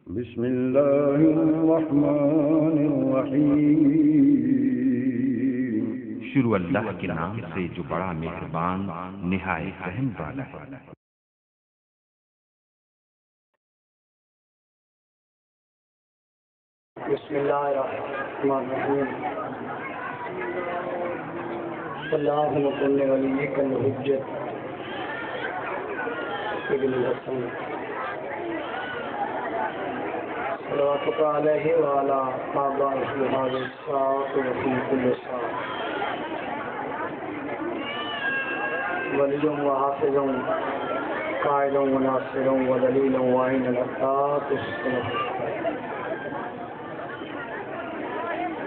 بسم اللہ الرحمن الرحیم۔ شروع اللہ کے نام سے جو بڑا مہربان نہایت رحم والا ہے۔ بسم اللہ الرحمن الرحیم۔ اللہم صل ولیک الحجت ابن الحسن صلواتک علیہ وعلی آبائہ هذه الساعة وفي كل ساعة ولی وحافظ قائد وناصر ودلیل وعین العطاء السلام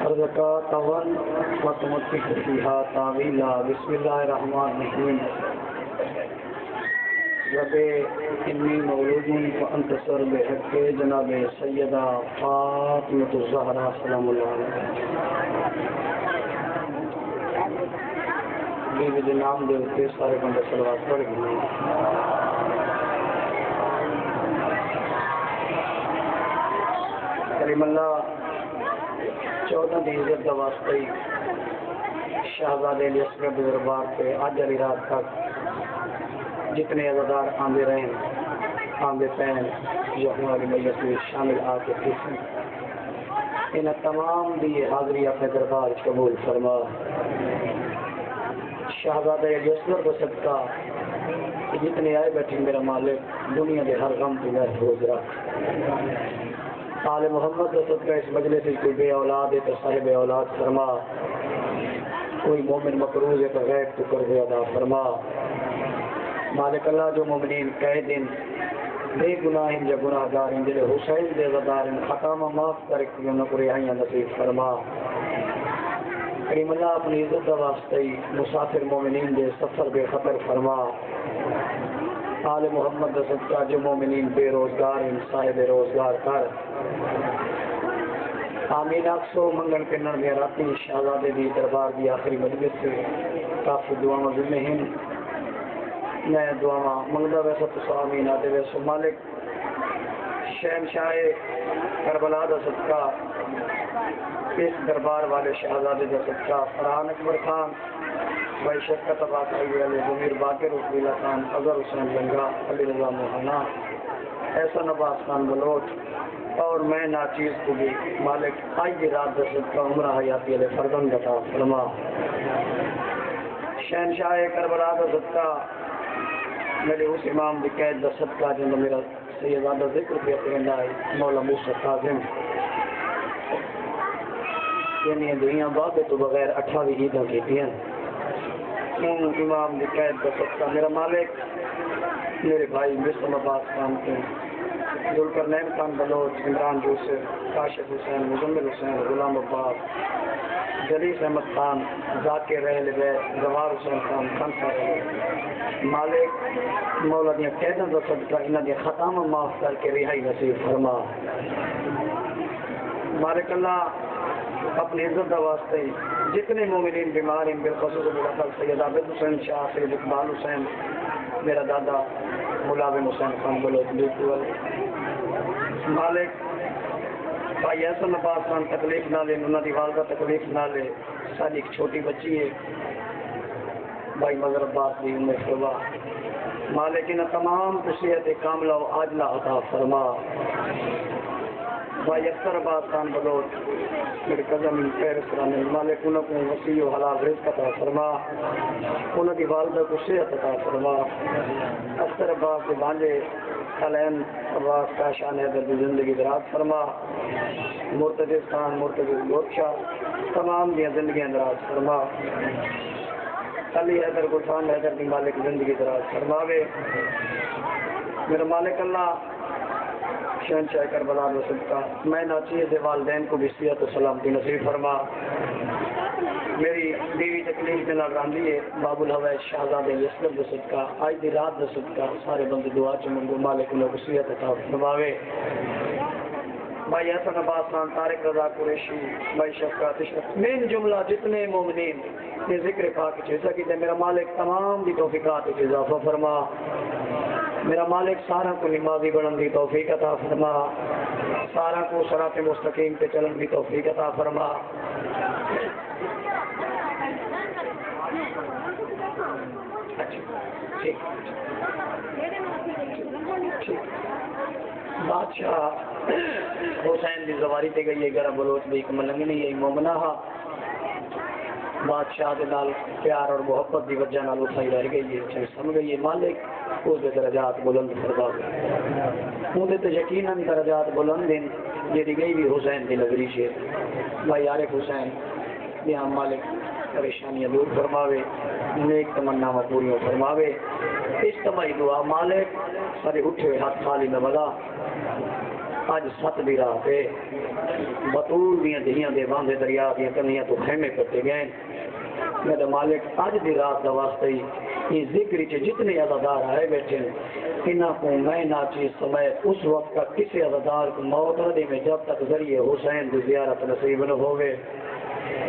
ارزقا طول وتمتع فيها طويلا۔ بسم اللہ الرحمن الرحیم۔ رب انی مولود فانتصر بحق جناب سیدہ فاطمۃ الزہرا سلام اللہ علیہ بیوی کے نام دے ہوتے سارے بندے صلوات پڑھ گئے۔ کریم اللہ 14 دی عزت دا واسطہ ہی شہزادے علی اصغر کے دربار پہ آج علی رات تک جتنے عزادار آندے رہیں آندے پین جو ہماری میت میں شامل آ کے تھے ان تمام دی حاضری اپنے دربار قبول فرما۔ شہزادے علی اصغر کو صدقہ جتنے آئے بیٹھے میرا مالک دنیا دے ہر غم کو محفوظ رکھ۔ آل محمد و صدقہ اس مجلس سے کوئی بے اولاد ہے تو سارے بے اولاد فرما، کوئی مومن مقروض ہے تو غیب تو قرض ادا فرما۔ مالک اللہ جو مومنین قیدین بے گناہ یا گناہ گار ہیں جلے حسین دے زدار ہیں خطامہ معاف کر کے انہوں کو رہائیاں نصیب فرما۔ کریم اللہ اپنی عزت دا واسطہ ہی مسافر مومنین دے سفر بے خطر فرما۔ آل محمد دا صدقہ جو مومنین بے روزگار ہیں صاحب روزگار کر۔ آمین اکسو منگن کے نرمی راتی شہزادے دی دربار دی آخری مجلس سے کافی دعاوں ذمہ ہیں۔ میں دعا منگدہ ویسا تو آمین آتے ویسو مالک شہنشاہ کربلا دا صدقہ اس دربار والے شہزادے دا صدقہ فرحان اکبر خان بھائی شرکت عباس علی علی ضمیر باقر رسولہ خان اظہر حسین جنگا علی رضا موہنا ایسا نباس خان بلوچ اور میں ناچیز کو بھی مالک آئی رات دا صدقہ عمرہ حیاتی علی فردن گتا فرما۔ شہنشاہ کربلا دا صدقہ میرے اس امام دی قید دا صدقہ جنہا میرا سیدادہ ذکر بھی اپنے آئی مولا موسیٰ قاظم یعنی دنیا بابے تو بغیر 28 عیدوں کی دین ان امام دی قید دا صدقہ میرا مالک میرے بھائی مسلم عباس خان کے ذوالقرنین خان بلوچ عمران یوسف کاشف حسین مزمل حسین غلام عباس جلیس احمد خان ذاکر اہل بیت زوار حسین خان خان صاحب مالک مولا دیا قیدوں کا صدقہ انہاں دیا خطامہ معاف کر کے رہائی نصیب فرما۔ مالک اللہ اپنی عزت دا واسطے جتنے مومنین بیمار ہیں بالخصوص میرا خال سید عابد حسین شاہ سید اقبال حسین میرا دادا ملاوم حسین خان بلوچ بیٹول مالک بھائی احسن عباس خان تکلیف نہ لے انہوں دی والدہ تکلیف نہ لے ساری ایک چھوٹی بچی ہے بھائی مظہر عباس دی ام فرما مالک انہیں تمام صحت کاملہ و عاجلہ عطا فرما۔ بھائی اختر عباس خان بلوچ میرے قدم پیرس رانے مالک انہوں کو وسیع و حلال رزق عطا فرما، انہوں دی والدہ کو صحت عطا فرما۔ اختر عباس کے بانجے علین عباس کا شان حیدر کی زندگی دراز فرما، مرتضی خان مرتضی گورشاہ تمام دیا زندگیاں دراز فرما۔ علی حیدر گلفان حیدر کی مالک زندگی دراز فرماوے۔ میرا مالک اللہ شہنشاہ کربلا و صدقہ میں ناچیز والدین کو بھی صحت و سلامتی نصیب فرما۔ میری بیوی تکلیف میں راندی ہے باب الحویج شہزادے یسلم و صدقہ آج دی رات و صدقہ سارے بندے دعا چمنگو مالک انہوں کو صحت عطا فرماوے۔ بھائی حسن عباس خان طارق رضا قریشی بھائی شفقت اشرف من جملہ جتنے مومنین نے ذکر پاک چیزا کی میرا مالک تمام دی توفیقات اضافہ فرما۔ میرا مالک سارا کو نمازی بنن دی توفیق عطا فرما، سارا کو صراط مستقیم پہ چلن دی توفیق عطا فرما۔ بادشاہ حسین دی زواری تے گئی ہے گرہ بلوچ بھی ایک ملنگنی ہے مومنہ بادشاہ دے نال پیار اور محبت دی وجہ نال اٹھائی رہ گئی ہے، چاہے سمجھ گئی ہے مالک اس دے درجات بلند فرما گئے، ان دے یقیناً درجات بلند ہیں جی گئی بھی حسین دی نگری سے بھائی عارف حسین یہاں مالک پریشانیاں دور فرماوے، نیک تمنا پوری فرماوے، اجتماعی دعا مالک سارے اٹھے ہاتھ خالی نہ بلا، آج ست دی راہ پہ بطول دیاں دہیاں دے باندھے دریا دیاں کنیاں تو خیمے کرتے گئے، میرے مالک آج دی رات دا واسطے ہی یہ ذکر چ جتنے عزادار آئے بیٹھے انہاں کو میں ناچی سمیت اس وقت کا کسی عزادار کو موت نہ دے میں جب تک ذریعے حسین دی زیارت نصیب نہ ہوئے،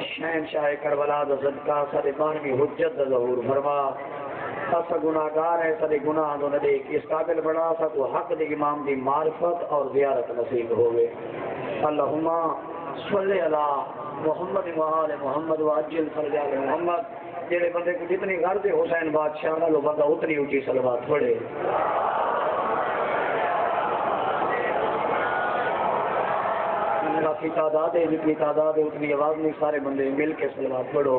شہنشاہ کربلا دا صدقہ سارے بانوی حجت دا ظہور فرما، ایسا گناہگار ہے سارے گناہ دو نہ دیکھ اس قابل بڑا سا کو حق دے امام دی معرفت اور زیارت نصیب ہوئے۔ اللہم صلی اللہ محمد وآل محمد وعجل فرجال محمد، جیرے بندے کو جتنی غرض حسین بادشاہ نہ لو بندہ اتنی اونچی صلوات پڑھے۔ کی تعداد ہے جتنی تعداد ہے اتنی آواز نہیں، سارے بندے مل کے صلوات پڑھو۔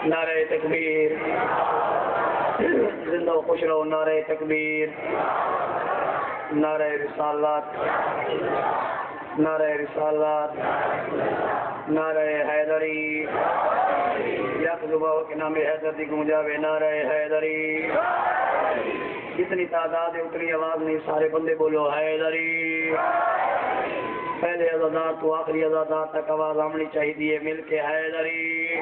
نعرہ تکبیر، زندہ و خوش رہو، نعرہ تکبیر، نعرہ رسالت، نعرہ رسالت، نعرہ حیدری، یا صبح کے نام حیدر دی گونجاوے، نعرہ حیدری، جتنی تعداد ہے اتنی آواز نہیں، سارے بندے بولو حیدری، پہلے عزادار تو آخری عزادار تک آواز آمنی چاہیے، مل کے حیدری۔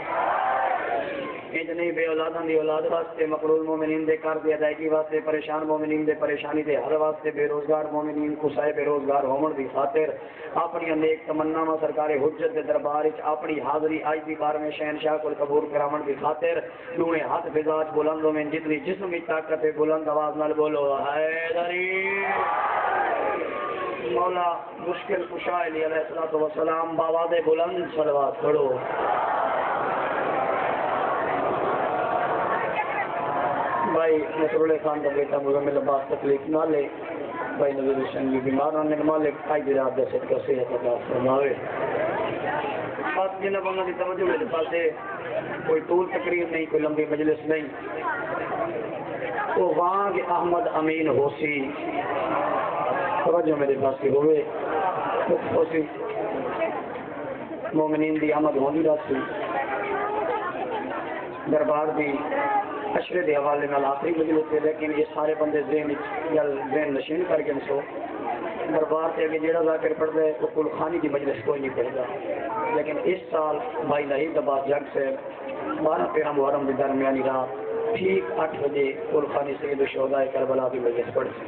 اتنی بے اولاداں دی اولاد واسطے، مقروض مومنین دے قرض دی ادائیگی واسطے، پریشان مومنین دے پریشانی دے حل واسطے، بے روزگار مومنین کو سائے بے روزگار ہون دی خاطر اپنی نیک تمناواں سرکار حجت دے دربار وچ اپنی حاضری اج دی بار میں شہنشاہ کو قبول کراون دی خاطر دونوں ہاتھ فضاج بلندوں میں جتنی جسم کی طاقت ہے بلند آواز نال بولو حیدری۔ مولا مشکل کشا علیہ الصلوۃ والسلام باواز بلند صلوات پڑھو۔ بھائی نصر خان کا بیٹا مزمل عباس تکلیف نہ لے، بھائی نظیر حسین بھی بیمار ہونے کے مالک آج دی رات دے صدقہ صحت عطا فرماوے۔ بات جنہ بندہ دی توجہ میرے پاس ہے، کوئی طول تقریر نہیں، کوئی لمبی مجلس نہیں، تو وہاں کے احمد امین ہوسی توجہ میرے پاس ہوئے ہوسی مومنین دی آمد ہوندی رات سی دربار دی اشرے دے حوالے نال آخری مجلس ہے، لیکن یہ سارے بندے ذہن نشین کر کے سو دربار سے اگے جیڑا ذاکر پڑھ دے تو کل خانی کی مجلس کوئی نہیں پڑھے گا، لیکن اس سال بھائی نہید عباس جگ سے 12-13 محرم کے درمیانی رات ٹھیک 8 بجے کل خانی سید الشہداء کربلا کی مجلس پڑھ سی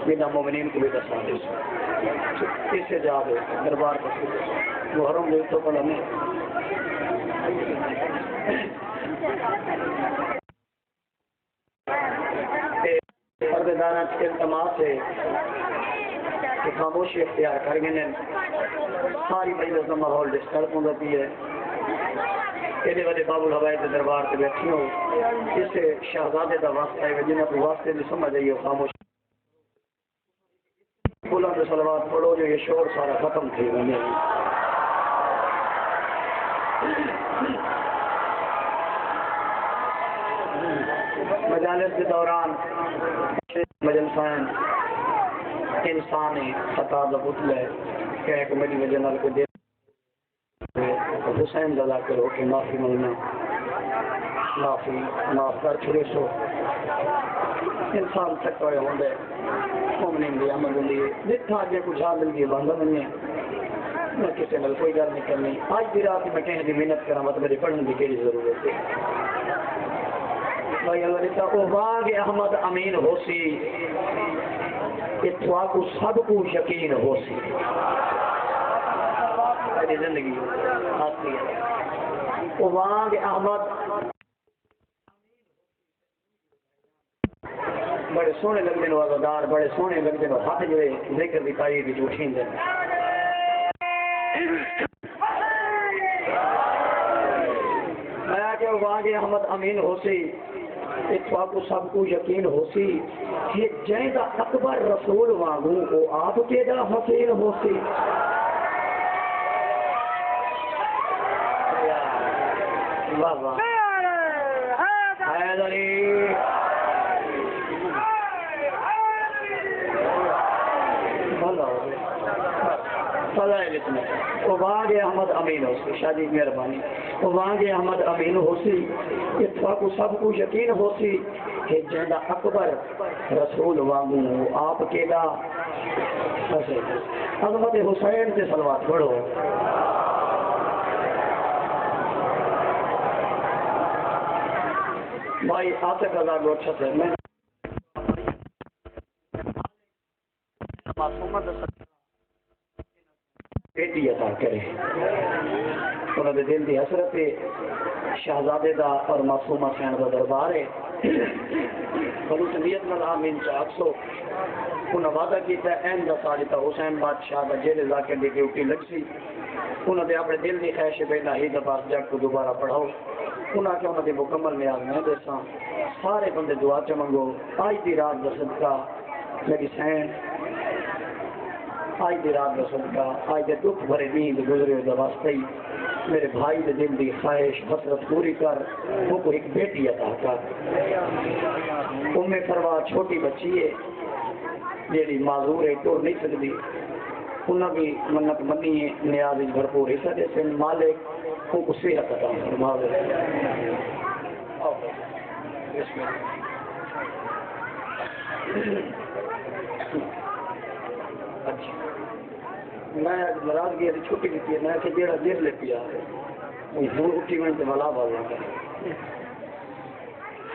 بنا مومنین کو بھی دسا دے اس سے جا دے دربار کا محرم دے تو پڑھ ہمیں پردیدانہ التماس ہے کہ خاموشی اختیار کر گئے ساری مجلس کا ماحول ڈسٹرب ہو جاتی ہے، یہ وجہ باب الحوائد کے دربار سے بیٹھی ہوں، اس سے شہزادے کا واسطہ ہے جنہیں اپنے واسطے بھی سمجھ آئیے خاموشی بلند صلوات پڑھو جو یہ شور سارا ختم تھی گئے۔ مجالس کے دوران مجلسان انسانی خطا ضبط لے کہ ایک میری وجہ نال کو دے حسین دلا کر ہو کے معافی منگنا، معاف کر چھڑے سو انسان تک ہوئے ہوں دے مومنین دی عمل ہوندی ہے جتنا آگے کچھ آ مل گئی باندھا نہیں ہے، میں کسی نال کوئی گل نہیں کرنی، آج بھی رات میں کہیں دی محنت کرا مطلب میری پڑھنے کی کیڑی ضرورت ہے۔ بھائی اللہ دیتا اوباگ احمد امین ہوسی اتوا کو سب کو یقین ہوسی میری زندگی آخری ہے وہ وہاں کے احمد بڑے سونے لگتے ہیں وزادار، بڑے سونے لگتے ہیں ہاتھ جو ذکر دی تاریخ بھی اٹھیں دیں میں کہ وہاں کے احمد امین ہو سی اتفاق کو سب کو یقین ہو سی کہ جائیں دا اکبر رسول وانگوں کو آپ کے دا حسین ہو سی واہ واہ حیدری وہاں احمد امین ہو سی شادی مہربانی وہاں احمد امین ہو سی اتفاق کو سب کو یقین ہو سی کہ جہاں اکبر رسول وانگوں آپ کے دا عظمت حسین سے صلوات پڑھو بھائی آصف رضا گوچھا سے میں معصومت بیٹی عطا کرے انہوں نے دل دی حسرت شہزادے دا اور معصومہ سین دا دربار ہے خلوص نیت نال آمین چاکسو انہوں وعدہ کیتا ہے این دا سالتا حسین بادشاہ the jail Zakir the duty لگ سی انہوں نے اپنے دل دی خواہش بینا ہی دباس جگ کو دوبارہ پڑھاؤ انہوں نے انہوں نے مکمل نیاز میں دیساں سارے بندے دعا چمنگو آج دی رات دا صدقہ میری سین آج دی رات دا صدقہ آج دے دکھ بھرے نیند گزرے دا واسطے میرے بھائی دے دل دی خواہش حسرت پوری کر وہ کو ایک بیٹی عطا کر ام فروا چھوٹی بچی ہے جیڑی معذور ہے ٹور نہیں سکتی انہوں بھی منت منی ہے نیاز بھرپور حصہ دے سے مالک ان کو صحت عطا فرماوے اچھا میں ناراضگی ہے چھٹی کی ہے میں کہ جیڑا دیر لے پیا ہے وہ اٹھی میں والا بالا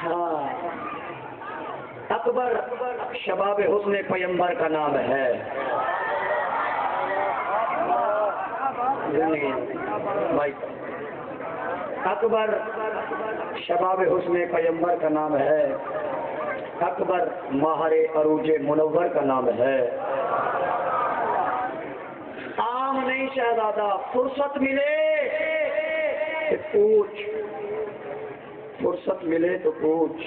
ہاں اکبر شباب حسن پیمبر کا نام ہے اکبر شباب حسن پیمبر کا نام ہے اکبر ماہر عروج منور کا نام ہے عام نہیں شہزادہ فرصت ملے تو پوچھ فرصت ملے تو پوچھ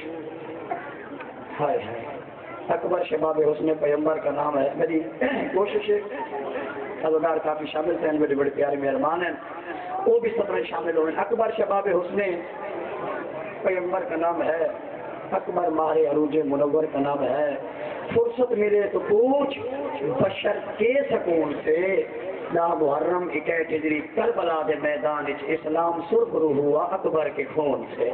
ہائے ہائے اکبر شباب حسن پیمبر کا نام ہے میری کوشش ہے خزدار کافی شامل تھے میرے بڑے پیارے مہربان ہیں وہ بھی سب میں شامل ہوئے اکبر شباب حسن پیمبر کا نام ہے اکبر ماہر عروج منور کا نام ہے فرصت ملے تو پوچھ بشر کے سکون سے لا محرم 21 ہجری کربلا دے میدان اسلام سرخرو ہوا اکبر کے خون سے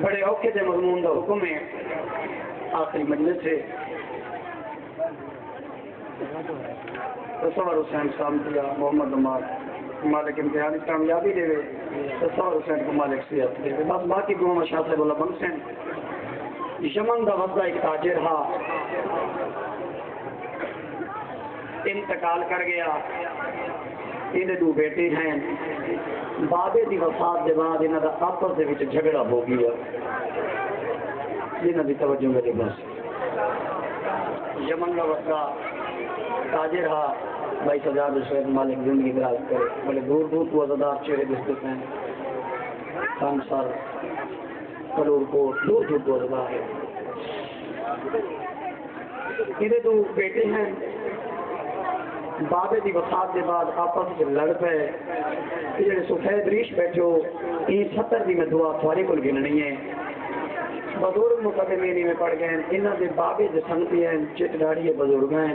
بڑے اوکھے دے مضمون دا حکم ہے آخری مجلس سے تصور حسین سامتیا محمد عمار مالک امتحانی کامیابی دے تصور حسین کو مالک صحت دے بس باقی گوما شاہ صاحب اللہ بن حسین یمن دا وفدہ ایک تاجر ہا انتقال کر گیا انہیں دو بیٹے ہیں بابے دی وفات دے بعد انہاں دا آپس دے وچ جھگڑا ہو گیا جنہاں دی توجہ میرے بس یمن کا وفدہ تاجر ہا بھائی سجاد شہید مالک زندگی دراز کرے بڑے دور دور تو عزدار چہرے دستے ہیں خانسار کلور کو دور دور تو عزدار ہے انہیں دو بیٹے ہیں بابے دی وفات کے بعد آپس سے لڑ پے یہ سفید ریش بیٹھو یہ 70 دی میں دعا تھوڑے کو گننی ہے بزرگ مقدمینی میں پڑ گئے انہاں دے بابے دے سنگتی ہیں چٹ داڑی بزرگ ہیں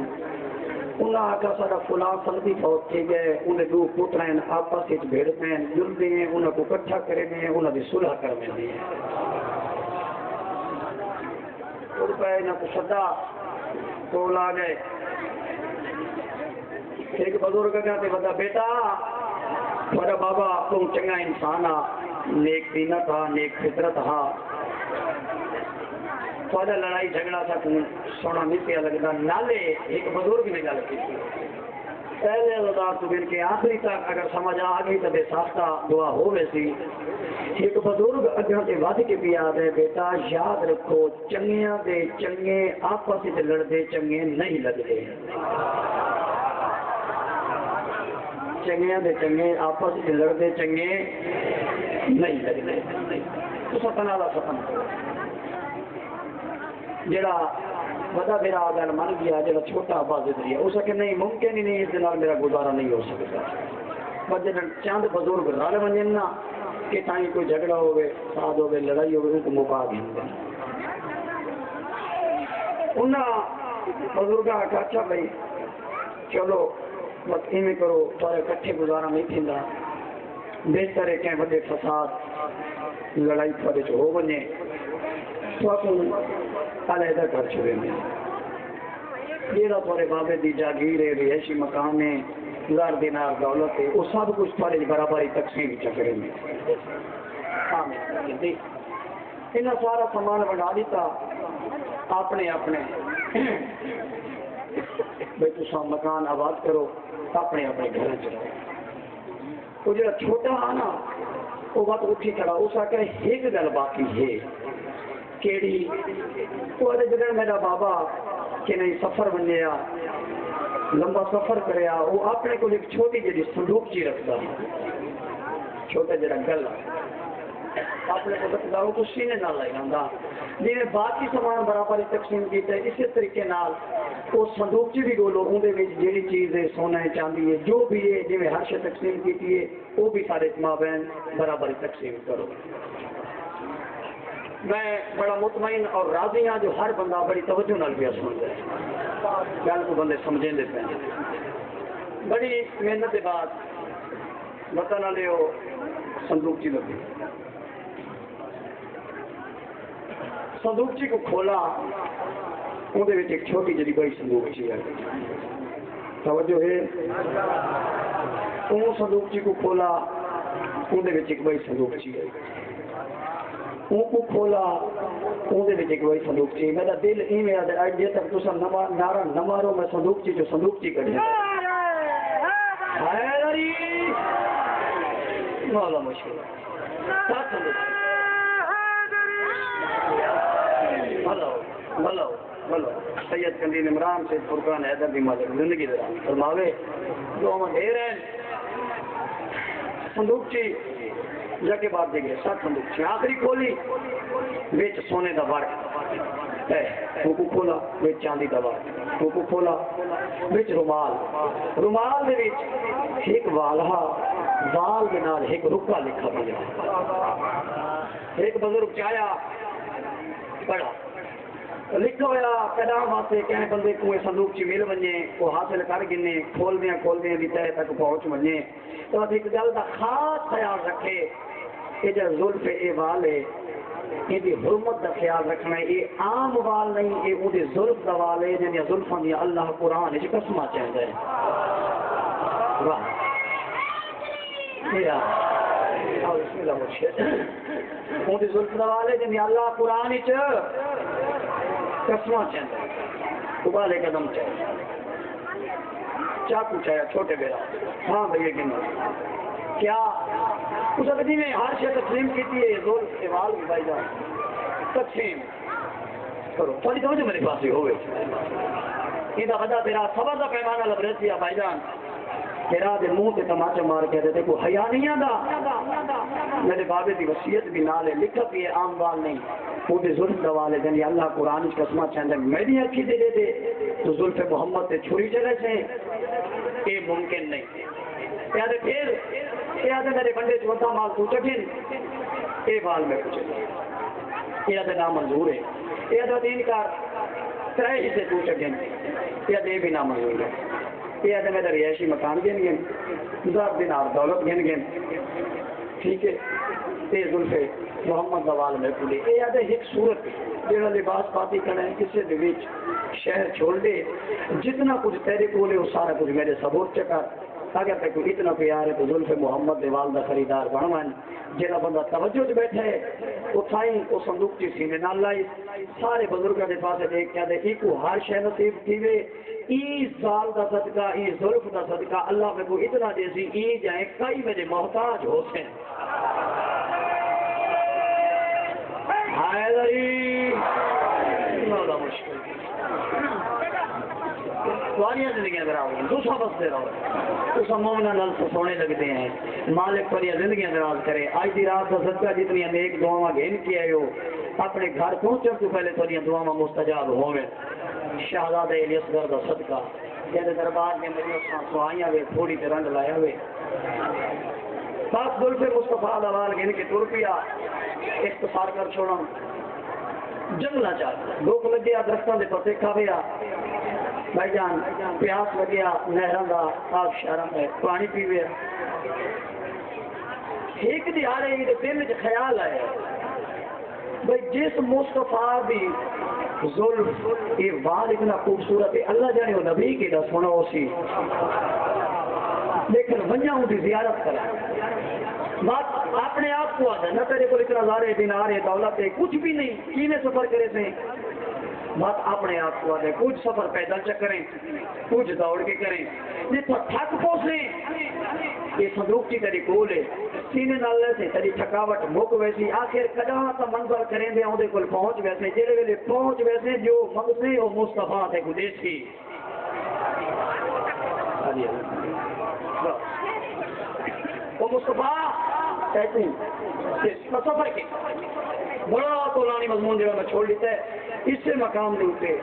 انہاں آکا سارا فلاں سنگتی فوت کے گئے انہیں دو پتر ہیں آپس سے بھیڑتے ہیں جلدے ہیں انہاں کو کٹھا کرے ہیں انہاں دی صلح کرنے ہیں اور پہ انہاں کو صدا کول آ گئے ایک بزرگ کہتے بتا بیٹا بڑا بابا تم چنگا انسان نیک دینہ تھا نیک فطرت تھا تھوڑا لڑائی جھگڑا تھا سونا نہیں پیا لگتا نالے ایک بزرگ نے گل کی پہلے وزار تو بن کے آخری تک اگر سمجھ آ گئی تو بے ساختہ دعا ہو ویسی ایک بزرگ اگاں سے ود کے بھی آ ہے بیٹا یاد رکھو چنگیاں دے چنگے آپس میں لڑتے چنگے نہیں لگتے چنگیاں دے چنگے آپس میں لڑتے چنگے نہیں لگتے تو سپن والا سپن جڑا بڑا میرا گل من گیا جب چھوٹا آباد ہے اس کہ نہیں ممکن ہی نہیں اس نال میرا گزارا نہیں ہو سکتا پر جب چند بزرگ رل ونجن نا کہ تھی کوئی جھگڑا ہوگی ساتھ ہوگی لڑائی ہوگی ان کو مکا دیں انہیں بزرگ آخر اچھا بھائی چلو بس ایویں کرو سارے کٹھے گزارا نہیں تھیندا بہتر ہے کہ وڈے فساد لڑائی تھوڑے چ ہو ونے تو علیحدہ کر چھوڑے میں جیڑا تھوڑے بابے دی جاگیر ہے رہائشی مکان ہے ہزار دینار دولت ہے وہ سب کچھ تھوڑے برابری تقسیم چکرے میں انہیں سارا سامان بنا دیتا اپنے اپنے بھائی تصا مکان آباد کرو اپنے اپنے گھر چلاؤ وہ جڑا چھوٹا ہے نا وہ بات اٹھی کھڑا اس آ کے ایک گل باقی ہے کیڑی وہ جگہ میرا بابا کہ نہیں سفر بنیا لمبا سفر کریا وہ اپنے کو ایک چھوٹی جی صندوق چی رکھتا چھوٹا جڑا گل اپنے کو رکھتا وہ تو سینے نہ لائی جاتا جی باقی سامان برابر تقسیم کیا اسی طریقے نال وہ صندوق چی بھی گولو اندر جیڑی چیز ہے سونا ہے چاندی ہے جو بھی ہے جی ہر شے تقسیم کی ہے وہ بھی سارے مابین برابر تقسیم کرو میں بڑا مطمئن اور راضی ہاں جو ہر بندہ بڑی توجہ نال پیا سنتا ہے گل کو بندے سمجھیں دے پہ بڑی محنت کے بعد بتا لے وہ صندوق چی لگی صندوق چی کو کھولا اندر ایک چھوٹی جی بڑی صندوق چی ہے توجہ ہے وہ صندوق چی کو کھولا اندر ایک بڑی صندوق چی ہے وہ کو کھولا اندر ایک بڑی صندوق چی میرا دل ایویں ہے اج جے تک تسا نعرہ نہ مارو میں صندوق چی جو صندوق چی کڈیا حیدری مولا مشکل ساتھ صندوق بھلو بھلو بھلو سید قندیل عمران سے فرقان حیدر بھی مالک زندگی دے فرماوے جو ہم دے رہے ہیں صندوق چی جا کے بعد دے گئے سات صندوق چی آخری کھولی بیچ سونے دا ورق ہے وہ کو کھولا بیچ چاندی دا ورق وہ کو کھولا بیچ رومال دے بیچ ایک والہا وال کے نال ایک رکا لکھا گیا ایک بزرگ چایا پڑھا لکھا ہوا پیدام واسطے کہیں بندے کو صندوق چی مل بنے وہ حاصل کر گنے کھول دیں بھی تہ تک پہنچ بنے تو ایک گل کا خاص خیال رکھے یہ جو زلف اے وال ہے یہ حرمت کا خیال رکھنا ہے یہ عام وال نہیں یہ وہ زلف کا وال ہے جن زلفوں دیا اللہ قرآن اس قسمہ چاہتا ہے واہ بسم اللہ مرشد وہ زلف کا وال ہے جن اللہ قرآن قسمہ چاہتا ہے ابالے قدم چاہتا چاقو چاہیا چھوٹے بیرا ہاں بھئی گنا کیا اس ابدی میں ہر شے تقسیم کی تھی زور سوال بھی بھائی جان تقسیم کرو تھوڑی توجہ میرے پاس ہی ہوئے یہ دا غدا تیرا صبر دا پیمانہ لبریت دیا بھائی جان تیرا دے منہ تے تماچا مار کہتے تھے کوئی حیا نہیں آندا میرے بابے دی وصیت بھی نال ہے لکھا بھی ہے عام بال نہیں وہ دے ظلم دا والے دن اللہ قرآن اس قسمہ چاہتا ہے میری اکھی دے دے دے تو ظلف محمد تے چھری چلے سے یہ ممکن نہیں یا دے پھر یا دے میرے بندے چوتا مال تو چکن یہ بال میں کچھ یا دے نامنظور ہے یا دے دین کا ترے ہی سے تو چکن یا دے بھی نامنظور ہے یہ آدھے میرے رہائشی مکان گن گن 10 دینار دولت گن گن ٹھیک ہے یہ ظلف محمد نوال میں پولی یہ آدھے ایک صورت جنہوں لباس پاتی کریں کسی دیویچ شہر چھوڑ دے جتنا کچھ تیرے کولے وہ سارا کچھ میرے ثبوت چکا اگر تے کوئی اتنا پیار ہے تو زلف محمد دے والدہ خریدار بنوان جہاں بندہ توجہ چ بیٹھا ہے اتھائی وہ صندوق چی سینے نال لائی سارے بزرگوں کے پاس دیکھ کے دے کو ہر شے نصیب تھیوے ای سال دا صدقہ ای زلف دا صدقہ اللہ میں کو اتنا جیسی ای جائیں کئی میرے محتاج ہو سے حیدری اتنا مشکل سواریاں زندگیاں دراؤ دوسرا بستے رہو اس مومنہ نل سے سونے لگتے ہیں مالک پر یہ زندگیاں دراز کرے آج دی رات کا صدقہ جتنی نیک دعاواں گھن کیا ہو اپنے گھر پہنچنے تو پہلے تو دعاواں مستجاب ہوئے شہزادہ علی اصغر دا صدقہ جیسے دربار میں میری سوائیاں ہوئے تھوڑی تے رنگ لائے ہوئے پاک زلف مصطفیٰ دوال گھن کے تر پیا اختصار کر چھوڑا جنگلہ چاہتا لوگ لگیا درختوں دے پتے کھاویا بھائی جان پیاس لگیا نہران دا آب شہران ہے پانی پیوے ایک دی آ رہے ہیں دل میں خیال آئے بھائی جس مصطفیٰ بھی ظلم یہ وال اتنا خوبصورت ہے اللہ جانے وہ نبی کی دا سونا اسی لیکن ونجا ہوں دی زیارت کرا بات اپنے آپ کو آدھا نہ تیرے کو اتنا زارے دینارے دولت ہے کچھ بھی نہیں کینے سفر کرے سے بات اپنے آپ کو آدھے کچھ سفر پیدل چکریں کچھ دوڑ کے کریں جتنا تھک پوسیں یہ صندوق کی تیری کول ہے سینے نالے سے تیری تھکاوٹ مک ویسی آخر کجاں تا منظر کریں دے آن دے کل پہنچ ویسے جیلے ویلے پہنچ ویسے جو مغزے و مصطفیٰ تے گدیش کی وہ مصطفیٰ کہتے ہیں سفر کے بڑا قرآنی مضمون جو میں چھوڑ لیتا ہے اس سے مقام دے اوپر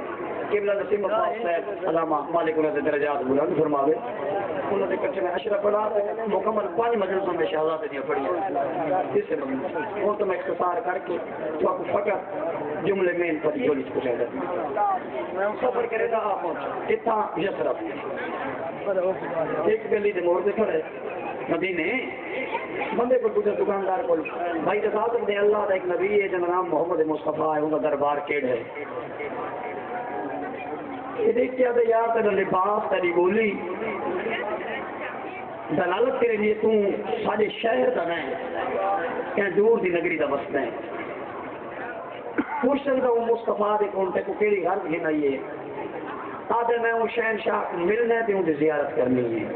قبلہ نسیم عباس صاحب علامہ مالک انہوں نے درجات بلند فرماوے انہوں نے کچھ میں اشرف پڑھا مکمل 5 مجلسوں میں شہزادہ دیا پڑھی اس سے مضمون وہ تو میں اختصار کر کے تو آپ کو فقط جملے میں ان پر جولی کو چاہتا میں سفر کرے گا آپ پہنچا اتنا یسرف ایک گلی دے موڑ دے کھڑے مدینے بندے کو پوچھا دکاندار کو بھائی دکھا سکتے اللہ کا ایک نبی ہے جن نام محمد مصطفیٰ ہے ان کا دربار کیڑ ہے یہ دیکھ کیا تھا یار تیرا لباس تیری بولی دلالت کرے لیے تو سارے شہر کا نہیں کہیں دور دی نگری کا بسنا ہے پوچھ سکتا ہوں مصطفیٰ دے کون تے کو کیڑی گھر گھن آئیے آدھے میں ہوں شہنشاہ ملنے تے ہوں زیارت کرنی ہے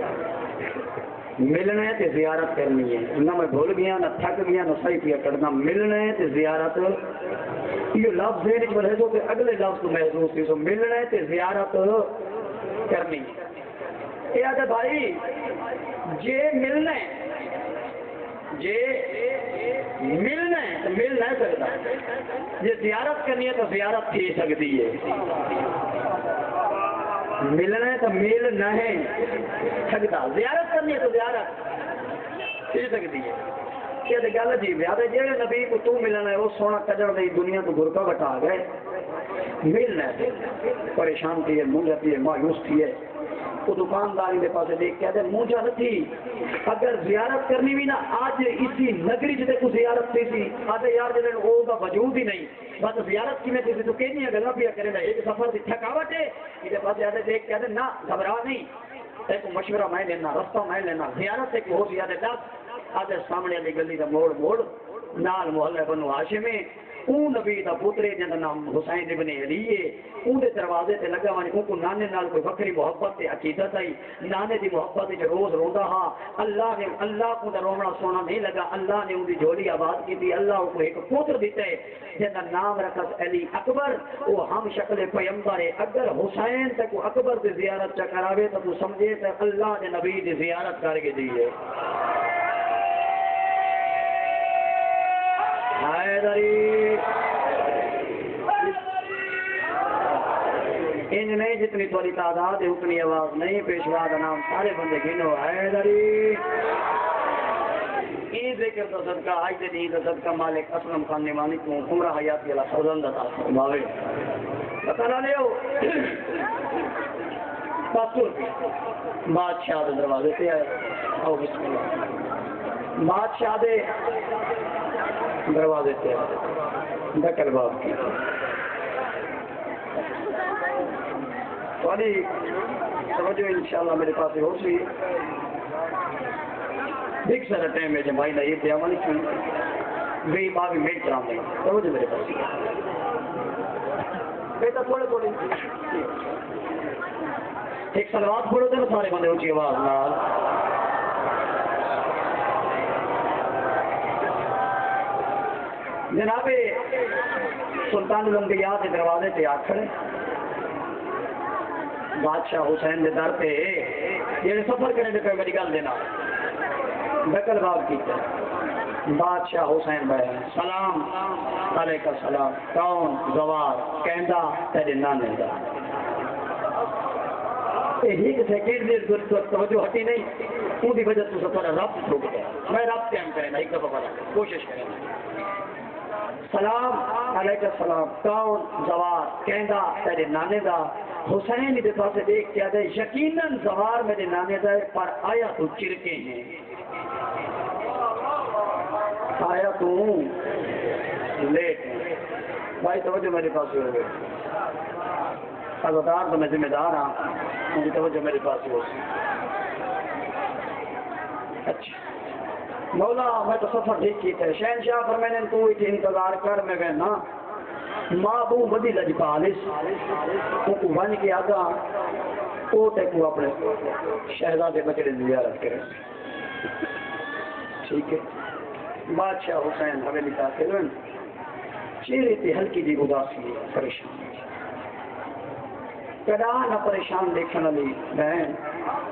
ملنا ہے تے زیارت کرنی ہے نہ میں بھول گیا نہ تھک گیا نہ صحیح پیا کرنا ملنا ہے تے زیارت یہ لفظ ہے نہیں بڑھے تو کہ اگلے لفظ کو محسوس کی سو ملنا ہے تے زیارت کرنی ہے یہ آدھے بھائی جے ملنا ہے جے ملنا ہے تو مل نہیں سکتا جے زیارت کرنی ہے تو زیارت تھی سکتی ہے ملنا ہے تو مل نہیں سکتا زیارت کرنی ہے تو زیارت ہی سکتی ہے یہ گل عجیب ہے جہاں نبی کو تو ملنا ہے وہ سونا کجڑ دی دنیا کو گھرکا بٹا گئے ملنا ہے پریشان تھی ہے مونجھتی ہے مایوس تھی ہے وہ دکانداری کے پاس دیکھ کے مونجھا نہ تھی اگر زیارت کرنی بھی نا آج اسی نگری جتے کو زیارت تھی سی آدھے یار جنہیں وہ کا وجود ہی نہیں بس زیارت کی میں تھی تو کہنی ہے گلا پیا کرے ایک سفر کی تھکاوٹ ہے یہ پاس آدھے دیکھ کے نہ گھبرا نہیں ایک مشورہ میں لینا رستہ میں لینا زیارت ایک ہو سی آدھے 10 آدھے سامنے والی گلی کا موڑ موڑ نال محلہ بنو ہاشمی اون نبی دا پوترے جن دا نام حسین ابن علی ہے اون دے دروازے تے لگا وانی کو نانے نال کوئی بکری محبت تے عقیدت آئی نانے دی محبت تے روز روندا ہاں اللہ کو دا رونا سونا نہیں لگا اللہ نے ان دی جھولی آباد کی تھی اللہ کو ایک پوتر دیتا ہے جن دا نام رکھا علی اکبر وہ ہم شکل پیغمبر ہے اگر حسین تک اکبر دی زیارت چکراوے تو سمجھے تے اللہ نے نبی دی زیارت کر کے دی ہے ان نہیں جتنی تھوڑی تعداد ہے اتنی آواز نہیں پیشوا کا نام سارے بندے گنو حیدری عید ذکر تو صدقہ آج دن عید صدقہ مالک اسلم خان نمانی کو عمرہ حیاتی اللہ فرزند عطا فرماوے بتانا لے ہو پاسور بادشاہ دے دروازے تے آئے او بسم اللہ بادشاہ دے دروازے تے دکل باب کی تھوڑی توجہ انشاءاللہ میرے پاس ہو سی دیکھ سارا ٹائم ہے جب بھائی نہ یہ تیاوانی چھوڑی گئی ماں بھی میٹ کرام نہیں تو مجھے میرے پاس بیٹا تھوڑے تھوڑے ایک سلوات پڑھو دے سارے بندے اونچی آواز نال جناب سلطان الانبیاء کے دروازے پہ آ کھڑے بادشاہ حسین دے در پہ یہ سفر کرنے پہ میری گل دینا بکر باب کی بادشاہ حسین بھائی سلام علیکم السلام کون گوار کہندا تیرے نانے دا ایک سیکنڈ دیر توجہ ہٹی نہیں ان کی وجہ سے سفر رب رک گیا میں رب قائم کرنا ایک دفعہ کوشش کرنا سلام علیکم السلام کون زوار کہندا تیرے نانے دا حسین دے پاس دیکھ کے آدھے یقیناً زوار میرے نانے دا پر آیا تو چرکے ہیں آیا تو لیٹ بھائی توجہ میرے پاس ہو گئے عزادار تو میں ذمہ دار ہاں ان کی توجہ میرے پاس ہو اچھا مولا میں تو سفر ٹھیک کی تھے شہنشاہ پر میں نے تو انتظار کر میں کہنا ماں بو بدی لجپالس کو بن کے آگا وہ تے کو اپنے شہزادے بچڑے زیارت کرے ٹھیک ہے بادشاہ حسین حویلی داخل ہوئے چہرے تے ہلکی دی اداسی پریشان کدا نہ پریشان دیکھنے والی بہن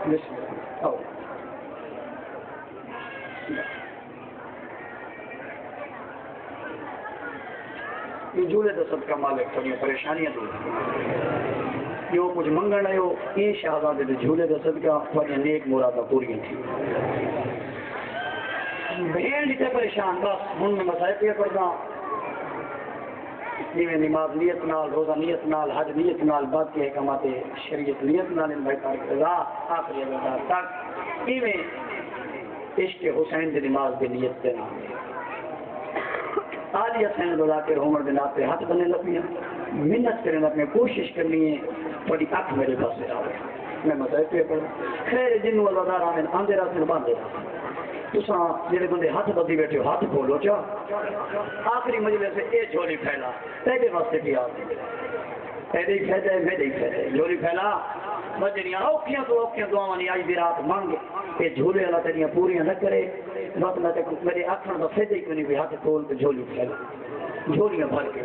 بسم اللہ آؤ یہ جھولے تو صدقہ مالک تھوڑی پریشانیاں دور یہ کچھ منگن ہے یہ شہزادے دے جھولے تو صدقہ وجہ نیک مرادہ پوری تھی بہن جتے پریشان بس ہن میں مسائل پہ کرتا میں نماز نیت نال روزہ نیت نال حج نیت نال باقی احکامات شریعت نیت نال ان بھائی تارک رضا آخری عبادات تک میں عشق حسین دی نماز دی نیت دے نام آلی حسین رضا کے عمر دن آپ پہ ہاتھ بننے لگی ہیں منت کرنے لگی کوشش کرنی ہے بڑی اکھ میرے پاس سے آوے میں مسائل پہ کروں خیر جن والدار آمین آندے رات میں باندھے تساں جڑے بندے ہاتھ بدی بیٹھے ہو ہاتھ کھولو چا آخری مجلے سے اے جھولی پھیلا تیرے واسطے بھی آ تیرے پھیلے میرے پھیلے جھولی پھیلا بجڑیاں اوکھیاں تو اوکھیاں دعاواں نہیں آج دی رات مانگ اے جھولے والا تیریاں پوریاں نہ کرے بس نہ تے میرے آکھن دا فائدہ ہی کوئی نہیں ہاتھ کھول تے جھولی پھیلا جھولیاں بھر کے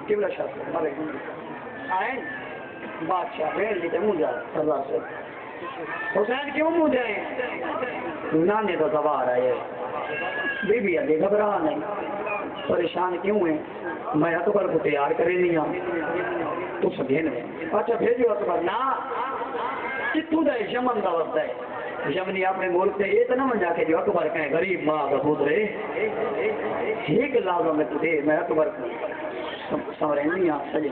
قبلہ شاہ ہمارے آئیں بادشاہ بیل دی تے منہ جا اللہ سے حسین کیوں منہ جائیں نانے کا سوار ہے بی بی آگے گھبرا نہیں پریشان کیوں ہیں میں اکبر کو تیار کرے نہیں ہوں تو سبھی نے اچھا بھیجو اکبر نہ کتوں دا یمن دا وقت ہے یمنی اپنے ملک سے یہ تو نہ من جا کے جو اکبر کہیں غریب ماں کا پوترے ایک لازم میں تجھے میں اکبر کو سمرینی ہاں سجے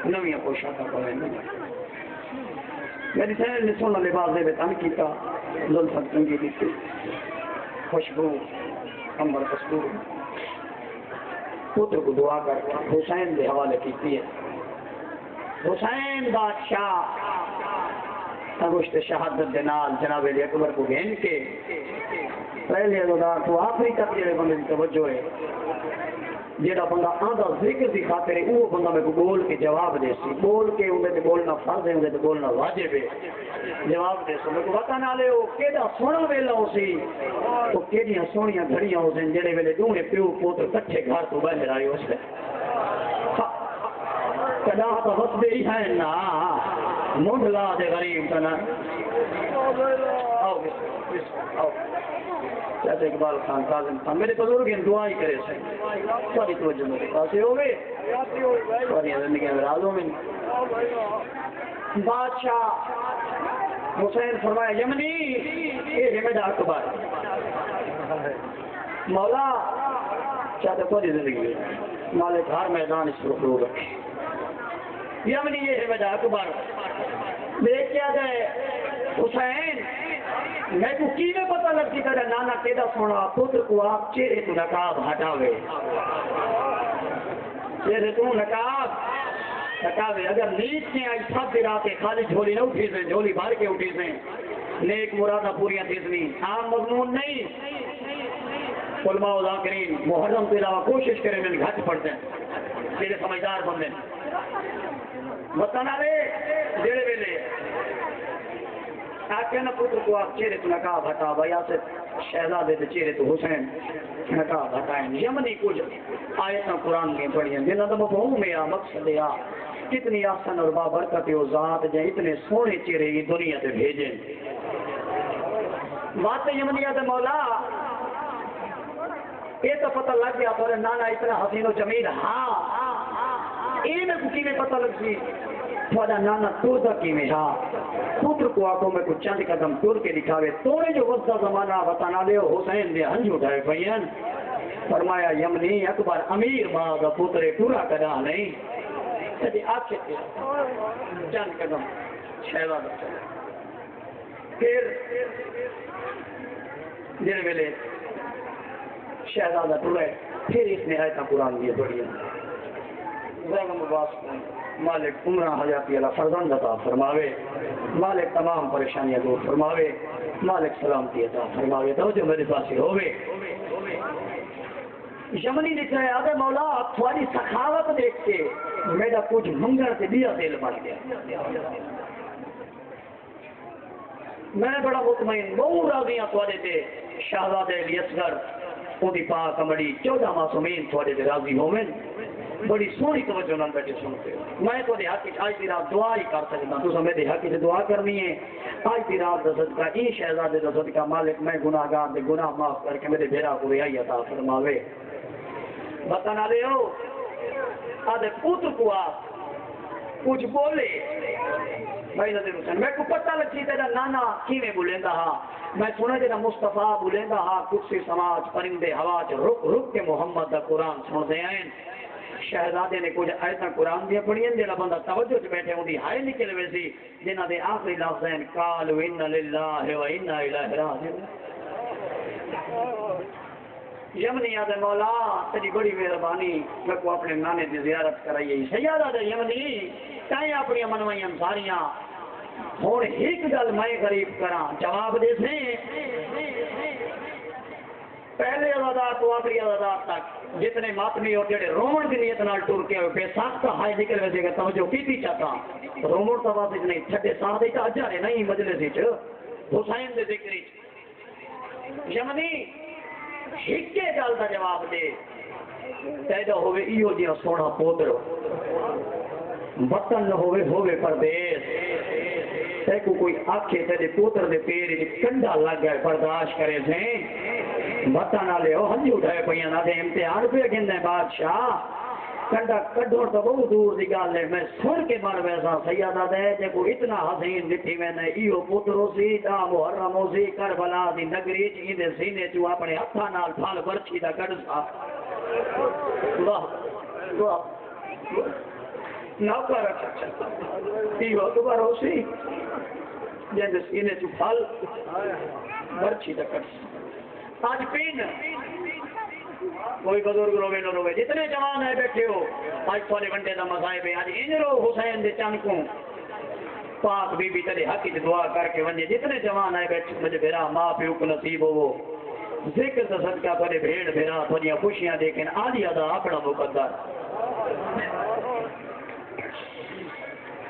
نویاں پوشاکا پڑھیں میری سہر نے سونا لباس دے بیتان کیتا زلفت کنگی دیتی خوشبو امبر خوشبو پوتر کو دعا کر حسین دے حوالے کیتی ہے حسین بادشاہ انگشت شہادت دنال جناب علی اکبر کو گھین کے پہلے اللہ تو آخری تک جڑے بندے کی توجہ ہے جیڑا بندہ آدھا ذکر دی خاطر ہے وہ بندہ میں کو بول کے جواب دے سی بول کے انہیں تے بولنا فرض ہے انہیں تے بولنا واجب ہے جواب دے سی میں کو بتانا لے ہو کیڑا سونا ویلا ہو سی تو کیڑیاں سونیاں گھڑیاں ہو سن جڑے ویلے دونے پیو پوتر کٹھے گھر تو باہر آئے ہو سے کدا تو بس دے ہی ہیں نا مڈلا دے غریب کنا آؤ آؤ چاہتے اقبال خان کاظم خان میرے بزرگ ان دعائیں کرے سے ساری توجہ میرے پاس ہو گئے ساری زندگی میں رازوں میں بادشاہ حسین فرمایا یمنی یہ میرا اکبر مولا چاہتے پوری زندگی میں مالک ہر میدان اس کو رو رکھے یمنی یہ میرا اکبر دیکھ کیا گئے حسین میں کو کی میں پتہ لگتی تھا نانا کیدا سونا پتر کو آپ چہرے تو نقاب ہٹاوے چہرے تو نقاب ہٹاوے اگر نیت سے آئی سب دراتے خالی جھولی نہ اٹھی سے جھولی بھر کے اٹھی سے نیک مرادہ پوریاں تیزنی عام مضمون نہیں علماء و ذاکرین محرم کے علاوہ کوشش کریں میں گھٹ پڑتے ہیں تیرے سمجھدار بندے بتانا رے جڑے ویلے آکے نا پتر کو آپ چہرے تو نکاح بھٹا بھائی آپ سے شہزادے دے چہرے تو حسین نکاح بھٹائیں یمنی کچھ آیتاں قرآن کی پڑھی ہیں جنہاں دا مفہوم ہے مقصد ہے کتنی آسان اور بابرکت و ذات جائے اتنے سونے چہرے کی دنیا تے بھیجیں بات یمنیہ دے مولا یہ تو پتہ لگ گیا پر نانا اتنا حسین و جمیل ہاں یہ میں کو میں پتہ لگ سی تھوڑا نانا ٹرتا کی میں ہاں پتر کو آنکھوں میں کچھ چند قدم ٹر کے دکھاوے توڑے جو وقت زمانہ بتانا لے حسین دے ہنج اٹھائے پہین فرمایا یمنی اکبر امیر بعد پتر ٹورا کدا نہیں کدی آپ سے چند قدم شہزادہ پھر جن ویلے شہزادہ ٹورے پھر اس نے آیتاں قرآن دیے پڑھی غلام عباس مالک عمرہ حیاتی اللہ فرزند عطا فرماوے مالک تمام پریشانیاں دور فرماوے مالک سلامتی عطا فرماوے توجہ میرے پاس ہوئے یمنی لکھا ہے آدھے مولا تھوڑی سخاوت دیکھ کے میرا کچھ منگل سے دیا دل بن گیا میں بڑا مطمئن بہت راضیاں تھوڑے تھے شہزادے علی اصغر اُنہی پاک امڑی 14 معصومین تھوڑے تھے راضی ہومن بڑی سونی توجہ نال بیٹھے سنتے میں تو حق آج دی رات دعا ہی کر سکتا تو سمجھ دے حق سے دعا کرنی ہے آج دی رات دا صدقہ این شہزادے دا صدقہ مالک میں گناہگار دے گناہ معاف کر کے میرے بھیرا کو رہائی عطا فرماوے بتانا لے ہو آدھے پوتر کو آپ کچھ بولے بھائی نظر حسین میں کو پتہ لگی تیرا نانا کی میں بولیں گا ہاں میں سنا تیرا مصطفیٰ بولیں گا ہاں کچھ سی سماج پرندے ہوا چ رک رک کے محمد دا قرآن سن دے آئیں شہزادے نے کچھ ایسا قرآن دیا پڑھی ہیں جنہا بندہ توجہ سے بیٹھے ہوں دی ہائے نکلے ویسی جنہا دے آخری لفظین قالو انہ للہ و انہ الہ راجعون یمنی آدھے مولا تیری بڑی مہربانی میں کو اپنے نانے دی زیارت کرائیے سیادہ دے یمنی کہیں اپنی منوائیں ساریاں اور ایک گل میں غریب کراں جواب دے سے پہلے عدادات تو آخری عدادات تک جتنے ماتمی اور جڑے رومن کی نیت نال ٹور کے بے ساختہ ہائے نکل ویسے کہ توجہ کی چاہتا رومن تو بات نہیں چھٹے ساتھ ہی اجا ہے نہیں مجلس حسین دے ذکری یمنی ہکے گل کا جواب دے پیدا ہوئے ایو جیا سونا پوتر وطن ہوئے پردیس تے کو کوئی آکھے تے پوتر دے پیر کنڈا لگ گئے برداشت کرے سے وطن والے ہو ہنجی اٹھائے پہیاں نہ دے امتحان پہ گندے بادشاہ کنڈا کڈور تو بہت دور دی گل ہے میں سن کے مر ویسا سیادہ دے جے کو اتنا حسین دکھی میں نے ایو پترو سی دا محرم سی کربلا دی نگری چی دے سینے چو اپنے ہتھاں نال پھل برچھی دا کڈ سا واہ واہ نوکر ایو دوبارہ سی جے دے سینے چو پھل برچھی دا کڈ سا آج پین کوئی بزرگ روے نہ روے جتنے جوان ہے بیٹھے ہو آج تھوڑے گھنٹے کا مذاہب ہے آج ان رو حسین دے چند کو پاک بی بی تیرے حق کی دعا کر کے ونجے جتنے جوان ہے بیٹھے مجھے بھیرا ماں پیو کو نصیب ہو وہ ذکر سے صدقہ تھوڑے بھیڑ بھیرا تھوڑی خوشیاں دیکھیں آدھی ادا اپنا مقدر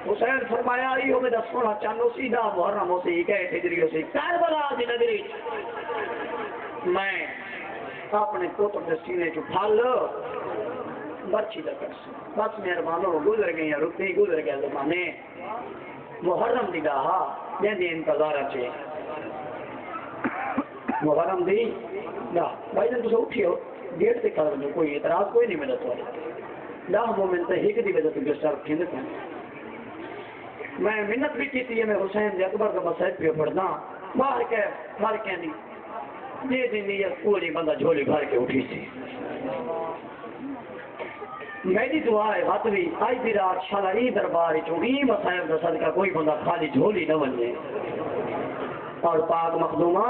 حسین فرمایا ای ہو میں دس سونا چانو سیدھا محرم ہو سی کہے ہجری ہو سی کربلا دی نگری میں اپنے پوتر کے سینے چو پھل برچھی دا کر بس مہربانوں گزر گئی ہیں رکنے گزر گیا زمانے محرم دی گاہا جن دی انتظار اچھے محرم دی گاہ بھائی جن تو سو اٹھی ہو گیٹ سے کھڑا جو کوئی اعتراض کوئی نہیں ملتا ہے لاہ مومن تے ہی دی وجہ تو گرسٹر کھیندے تھے میں منت بھی کی تھی میں حسین دے اکبر کا مسائل پہ پڑھنا باہر کے دی یہ دن نیت پوری بندہ جھولی بھر کے اٹھی تھی میری دعا ہے باتوی آج دی رات شالا ای درباری چونگی مسائل کا صدقہ کوئی بندہ خالی جھولی نہ بننے اور پاک مخدومہ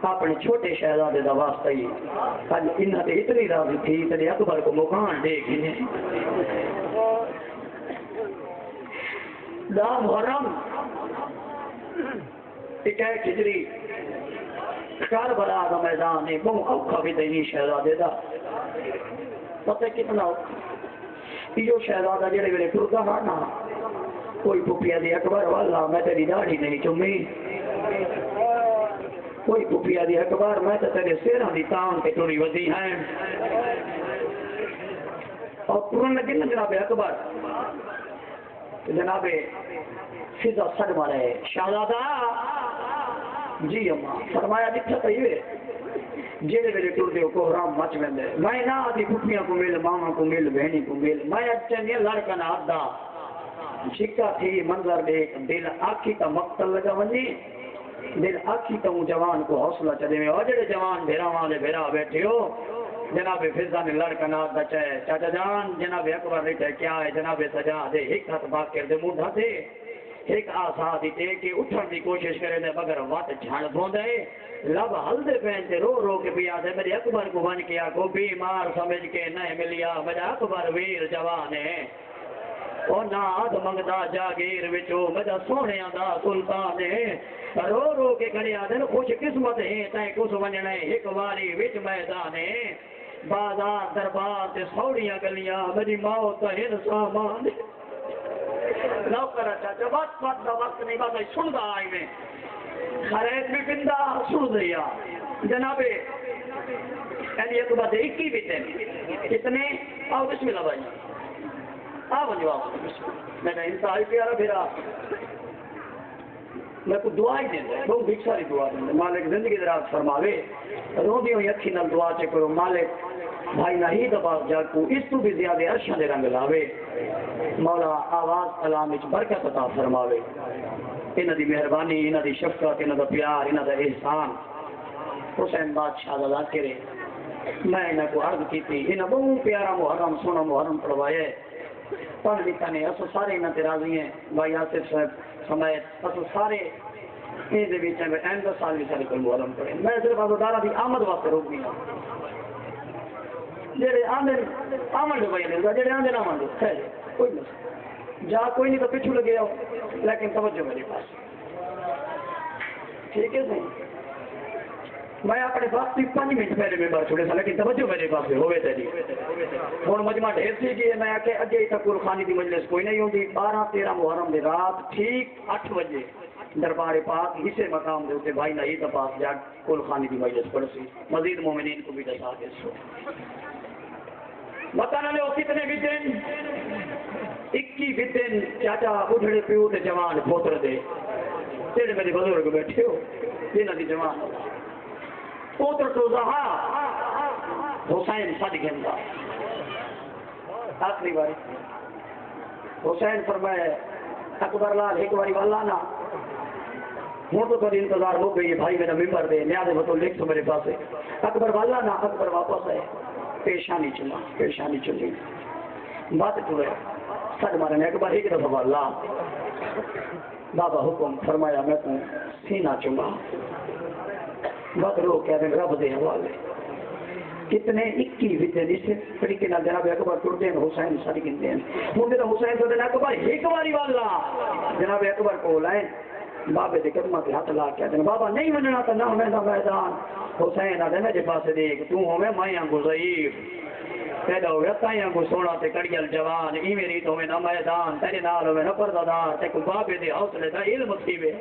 اپنے چھوٹے شہزادے دا واسطہ ہی آج انہاں تے اتنی راضی تھی تیرے اکبر کو مکان دے گئے دا محرم ایک ہے کھجری کربلا دا میدان ہے بہت اوکھا بھی نہیں شہزادے دا پتہ کتنا یہ شہزادہ جڑے ویلے ٹردا ہا نا کوئی پپیا دی اکبر والا میں تیری داڑھی نہیں چومی کوئی پپیا دی اکبر میں تو تیرے سیراں دی تان تے ٹری ودی ہیں اور پورن لگے نا جناب اکبر جناب فضا سڑ مارے شہزادہ جی اماں فرمایا جتھا پئیے جیڑے ویلے ٹردے ہو کوہرام مچ ویندے میں نہ آدھی پھپھیاں کو مل ماما کو مل بہنی کو مل میں اچھے لڑکا نہ آدھا شکا تھی منظر دیکھ دل آکھی تا مقتل لگا ونی دل آکھی تا جوان کو حوصلہ چلے میں اور جڑے جوان بھیرا والے بھیرا بیٹھے ہو جناب فضا نے لڑکا نہ آدھا چاہے چاچا جان جناب اکبر ریٹھے کیا ہے جناب سجا دے ایک ہاتھ بات کر دے موڈھا دے ایک آسا دیتے کہ اٹھن دی کوشش کرے دے مگر وات جھاڑ بوندے لب ہلدے پہنتے رو رو کے بھی آدھے میرے اکبر کو بن کیا کو بیمار سمجھ کے نہیں ملیا میرا اکبر ویر جوان ہے اور ناد منگدا جاگیر وچو میرا سونے دا سلطان ہے رو رو کے کھڑے آدھے خوش قسمت ہے تائیں کس ونجنے ایک واری وچ میدان ہے بازار دربار تے سوڑیاں گلیاں میری موت ہن سامان نوکر چاچا بات دا وقت نہیں بات سن دا آئی میں خرید بھی بندہ سن دیا جناب یعنی ایک بات ایک ہی بیتے کتنے آؤ بسم اللہ بھائی آ بنجو آپ میں نے انتہائی پیارا پھرا میں کو دعا ہی دیں بہت بھیک ساری دعا دیں مالک زندگی دراز فرماوے رو دیوں یکھی نل دعا چے کرو مالک بھائی نہی دبا جا کو اس تو بھی زیادہ عرشہ دے رنگ لاوے مولا آواز کلام وچ برکت عطا فرماوے انہاں دی مہربانی انہاں دی شفقت انہاں دا پیار انہاں دا احسان حسین بادشاہ دا کرے میں انہاں کو عرض کی تھی انہاں بہت پیارا محرم سونا محرم پڑھوائے پڑھ لکھا نے اسو سارے انہاں تے راضی ہیں بھائی آصف صاحب سمیت اسو سارے ان دے وچ اینڈ سال بھی سارے کل محرم پڑھے میں صرف ازادارہ دی آمد واسطے روک گیا جڑے آمد آمد بھائی نے جڑے آمد آمد خیر کوئی نہیں جا کوئی نہیں تو پچھو لگے آؤ لیکن توجہ میرے پاس ٹھیک ہے صحیح میں اپنے پاس 5 منٹ پہلے ممبر چھوڑے تھا لیکن توجہ میرے پاس ہوئے تھے جی ہوں مجمع ڈھیر سی گئی میں آ کے اگے تک قرخانی کی مجلس کوئی نہیں ہوتی 12-13 محرم دی رات ٹھیک 8 بجے دربار پاک اسے مقام دے ہوتے بھائی نہیں تو پاس جا قرخانی کی مجلس پڑھ سی مزید مومنین کو بھی دسا دے سو بتانا لے وہ کتنے بھی دن 21 بھی دن چاچا اٹھڑے پیو تے جوان پوتر دے تیرے میرے بزرگ بیٹھے ہو جنہ دی جوان پوتر تو زہا حسین صادق دا آخری باری حسین فرمایا اکبر لال ایک باری والا نا ہوں تو کبھی انتظار ہو گئی ہے بھائی میرا ممبر دے نیازے بتو لکھ تو میرے پاس ہے اکبر والا نا اکبر واپس ہے پیشانی چلی بات تو ہے سچ مارنے اکبر ایک دفعہ والا بابا حکم فرمایا میں تو سینہ چما بات رو کہہ دیں رب دے حوالے کتنے 21 ویتے اس طریقے نال جناب اکبر ٹرتے ہیں حسین ساری گنتے ہیں ہوں تو حسین تو دینا اکبر ایک باری والا جناب اکبر کو لائیں بابے دے قدمہ کے ہاتھ لا کے بابا نہیں مننا تو نہ ہمیں نہ میدان حسین آدھے میرے پاس دیکھ تو ہمیں مائیاں کو ضعیف پیدا ہو گیا تائیاں کو سونا تے کڑیل جوان ای میری تو ہمیں نہ میدان تیرے نال ہمیں نہ پردادار تے کو بابے دے حوصلے دا علم سیوے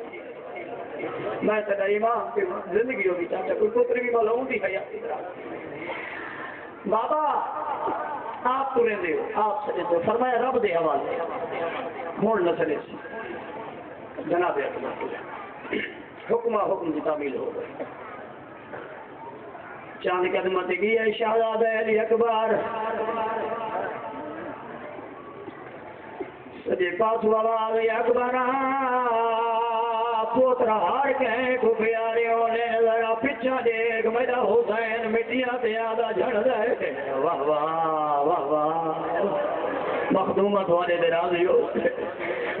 میں تیرا امام کی زندگی ہوگی چاہتا کوئی پتر بھی مولا ہوں دی حیاتی بابا آپ تو رہتے ہو آپ سجے تو فرمایا رب دے حوالے موڑ نسلے سے جناب اکبر حکمہ حکم کی تعمیل ہو گئی چاند قدمت کی ہے شہزادہ علی اکبر سجے پاس آواز اکبر پوترا ہار کے کو پیارے ہونے ذرا پیچھا دیکھ میرا حسین مٹیاں تے آدھا جھڑ دے واہ واہ واہ واہ مخدومت والے دے راضی ہو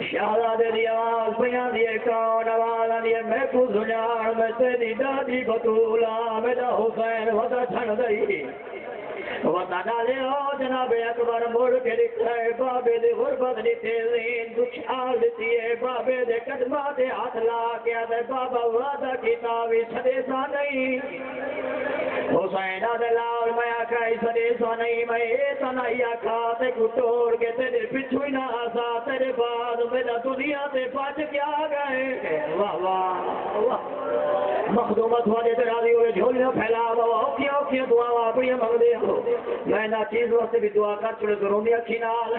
شہزادے دی آواز پیاں دی کون آواز دی میں کو سنیاں میں تیری دادی بطولا میرا حسین ودا جھڑ دئی ودا ڈالے ہو جناب اکبر مڑ کے لکھا ہے بابے دے غربت دی تیزین دچھال دیتی ہے بابے دے قدمہ دے ہاتھ لا کے آدھے بابا وعدہ کتابی سدیسا نہیں حسین آدھے لال میں آکھائی سدیسا نہیں میں ایسا نہیں آکھاتے کو توڑ کے تیرے پچھوئی نہ آسا تیرے بعد میرا دنیا سے بچ کیا گئے واہ واہ واہ مخدومت والے ترازی ہوئے جھولیاں پھیلا بابا اوکھیاں دعا اپنی مانگ دے ہو میں نہ چیز واسطے بھی دعا کر چھوڑے ضروری اکھی نال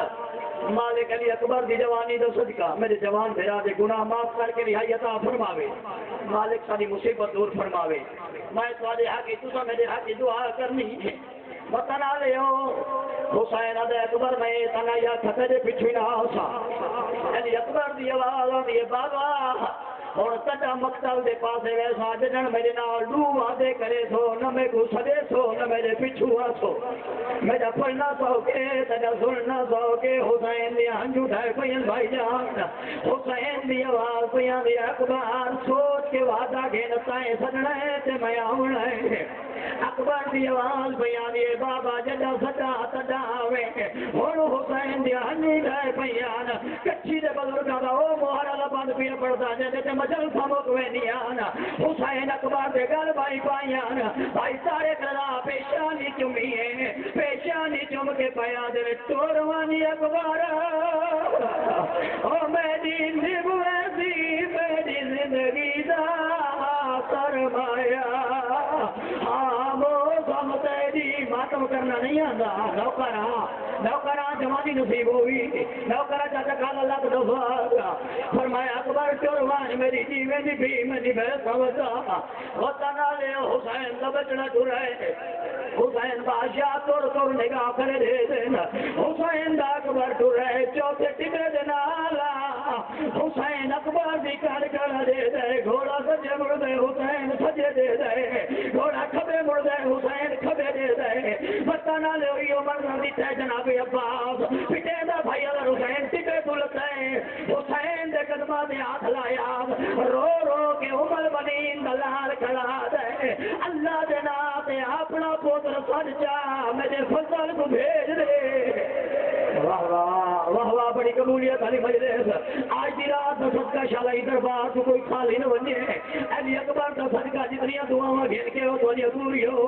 مالک علی اکبر دی جوانی دا صدقہ میرے جوان بھیرا دے گناہ معاف کر کے رہائی عطا فرماوے مالک ساری مصیبت دور فرماوے میں تواڈے حق تساں میرے حق دعا کرنی بتنا لے حسین علی اکبر میں تنا یا کھتے دے پیچھے نہ ہوسا علی اکبر دی آواز آندی ہے بابا اور تڈا مقتل دے پاسے ویسا جنن میرے نال ڈو وعدے کرے سو نہ میں کو سدے سو نہ میرے پیچھو آسو میرا پڑھنا سو کے تڈا سننا سو کے حسین دی ہنجو ڈھائے پین بھائی جان حسین دی آواز پیاں دی اکبر سوچ کے وعدہ گھنتائیں سجنا ہے تے میں آونا ہے اکبر دی آواز پیاں دی بابا جڈا سجا تڈا آوے اور حسین دی ہنجو ڈھائے پیان کچھی دے بزرگاں دا او موہر والا بند پیا پڑتا جے مجل سمک وینی آنا حسین اکبر دے گل بھائی پائی آنا بھائی سارے کرا پیشانی چمی ہے پیشانی چم کے پایا دے توروانی اکبر او میری میری زندگی دا سرمایا ہاں موسم تیری ماتم کرنا نہیں آتا نوکرہ جوانی نصیب ہوئی نوکرہ چاچا کھالا اللہ تو دفعہ فرمایا اکبر چوروان میری جیوے دی بھی منی بہت سمجھا وطن آلے حسین لبچنا چورائے حسین بادشاہ توڑ نگاہ کرے دے دینا حسین دا اکبر چورائے چوتھے ٹکے دینا حسین اکبر دی کر دے دے گھوڑا سجے مڑ دے حسین سجے دے دے گھوڑا کھبے مڑ دے حسین کھبے دے دے وطن آلے ہوئی عمر رضی تے جناب عباس پٹے دا بھائی اللہ حسین ٹکے بولتا ہے حسین دے قدمہ دے ہاتھ لایا رو رو کے عمر بنین دلال کھڑا دے اللہ دے ناتے اپنا پوتر سج جا میرے فضل کو بھیج دے واہ واہ واہ بڑی قبولیت علی مجلس آج دی رات میں صدقہ شالائی دربار تو کوئی خالی نہ بنی ہے علی اکبر کا صدقہ جتنی دعاواں گھن کے ہو تو علی پوری ہو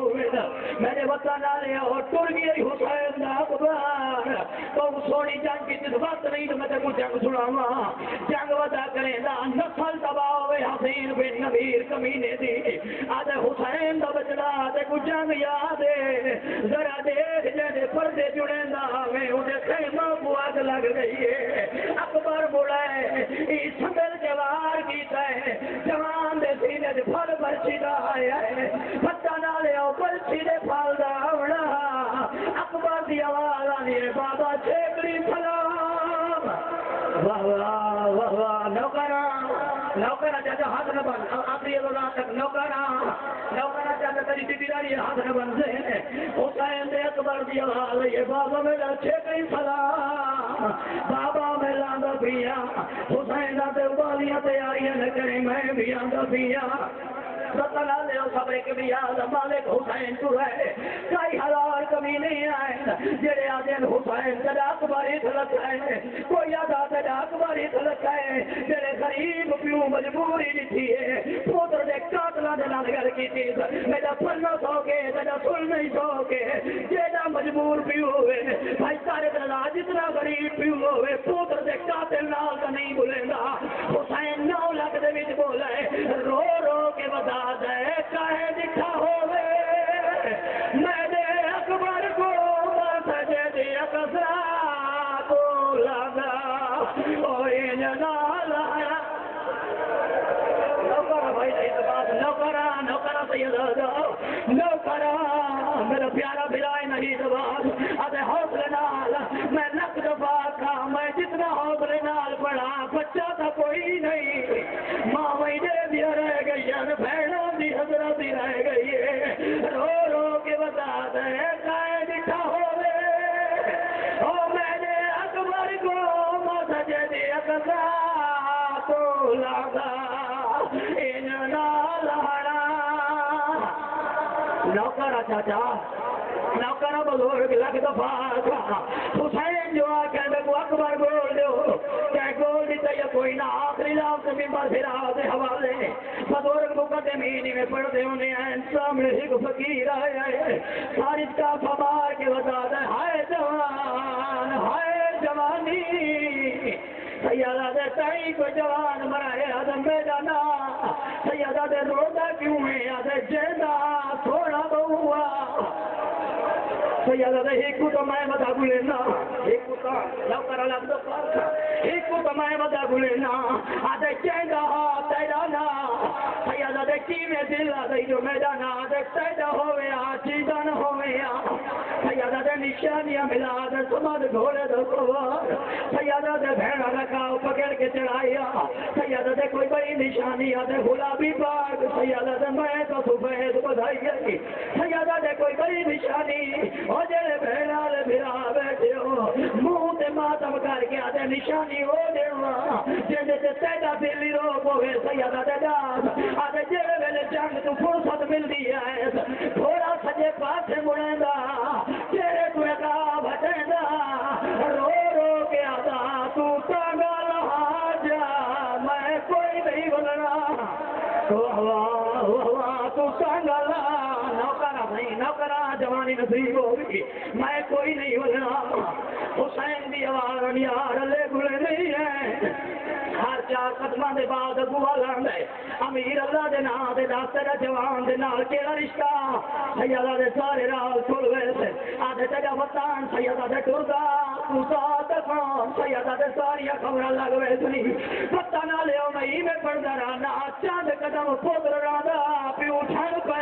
میرے وطن والے ہو ٹر گئی حسین دا اکبر تو سونی جنگ کی جس وقت نہیں تو میں تے کو جنگ سناواں جنگ ودا کرے دا نسل تباہ ہوئے حسین بن نبیر کمینے دی آدھے حسین دا بچڑا تے کو جنگ یاد ہے ذرا دیکھ جے پردے جڑے دا میں انہیں خیمہ کو آگ لگ گئی ہے اکبر بولا ہے اس سنگل جوار کیتا ہے جوان دے سینے دے پھل برچی دا آیا ہے پتہ نہ لے او برچی دے پھل دا آوڑا اکبر دی آواز آنی ہے بابا چھیکڑی سلام واہ واہ واہ واہ نوکرہ جاجا ہاتھ نہ بن آخری رات تک نوکرہ جاجا تری ٹکڑی ہاتھ نہ بن سے حسین دے اکبر دی آواز یہ بابا میرا چھیکڑی سلام بابا میں لاندہ پیا حسین دے ابالیاں تیاریاں نہ کریں میں بھی آندہ پیا ستنا لے صبر کے بیاد مالک حسین تو ہے کئی ہزار کمی نہیں آئے جڑے آدھین حسین جڑا اکبری تھلک ہے کوئی آدھا جڑا اکبری تھلک ہے جڑے غریب پیوں مجبوری لکھی ہے پوتر دے قاتلہ دے نال گل کی چیز میرا پڑھنا سوکے جڑا سن نہیں سوکے جڑا مجبور پیوں ہوئے بھائی سارے دلہ جتنا غریب پیوں ہوئے پوتر دے قاتل نال کا نہیں بولے گا حسین 9 لاکھ دے وچ بولے رو رو کے بتا دے کہے دکھا ہوئے میں دے اکبر کو سجے دے اقصا کو لگا اور جنا لایا نوکرہ بھائی صحیح بات نوکرہ سید نوکرہ میرا پیارا بلائے نہیں دباد آدھے حوصلے نال میں لکھ دفعہ تھا میں جتنا حوصلے نال پڑھا بچہ تھا کوئی نہیں ماں مہینے بھی رہ گئی ہے بھیڑوں دی حضرت بھی رہ گئی ہے رو رو کے بتا دے کائے دکھا ہوئے او میں نے اکبر کو مسجد اقصا کو لگا ان نال ہڑا نوکرہ چاچا نوکر بزرگ لگ دفعہ تھا حسین جو آکے میں کو اکبر بول دو کہ گول دیتا یا کوئی نہ آخری لام سے ممبر پھرا دے حوالے بزرگ مقدمینی میں پڑھ دے انہیں این سامنے ایک فقیر آئے سارج کا فبار کے وزا دے ہائے جوانی سیادہ دے تائی کو جوان مرائے آدم بیدانا سیادہ دے روزہ کیوں ہے آدھے جیدہ تھوڑا بہوا سیادہ دے ایک کو تو میں مدہ گلینا ایک کو تو لو کرا لفظ پارکا ایک کو تو میں مدہ گلینا آدھے جیدہ تیدانا سیادہ دے کی میں دل آدھے جو میدانا آدھے تیدہ ہوئے چیزان ہوئے سیادہ دے نشانیاں ملا آدھے سمد گھوڑے دو سوار سیادہ دے بھیڑا رکھاؤ پکڑ کے چڑھائیا سیادہ دے کوئی بڑی نشانی آدھے غلابی پاک سیادہ دے میں تو سفید بدھائی گئی سیادہ دے کوئی بڑی نشانی او جڑے بھیڑا لے بھرا بیٹھے ہو منہ تے ماتم کر کے آدھے نشانی ہو دے ہوا جیسے تے تیدہ دلی روک ہوئے سیادہ دے داد آدھے جڑے ویلے جنگ تو فرصت مل دی ہے تھوڑا سجے پاسے مڑیں دا تیرے تو اکا بھٹیں دا رو رو کے آدھا تو تانگا لہا جا میں کوئی نہیں بلنا تو ہوا تو تانگا لہا نوکرہ نہیں نوکرہ جوانی نصیب ہوگی میں کوئی نہیں بلنا حسین دی آواز یار لے گلے نہیں ہے ہر چار قدمہ دے بعد گوہ لڑے امیر اللہ دے نا دے داستر جوان دے نال کیڑا رشتہ سیادہ دے سارے راہ کھل گئے تھے آدھے تیجا وطان سیادہ دے ٹرگا توسا تکان سیادہ دے ساری خبرہ لگ گئے تھی پتہ نہ لے میں میں پڑھ درانا چاند قدم پودر رادا پی اٹھن پہ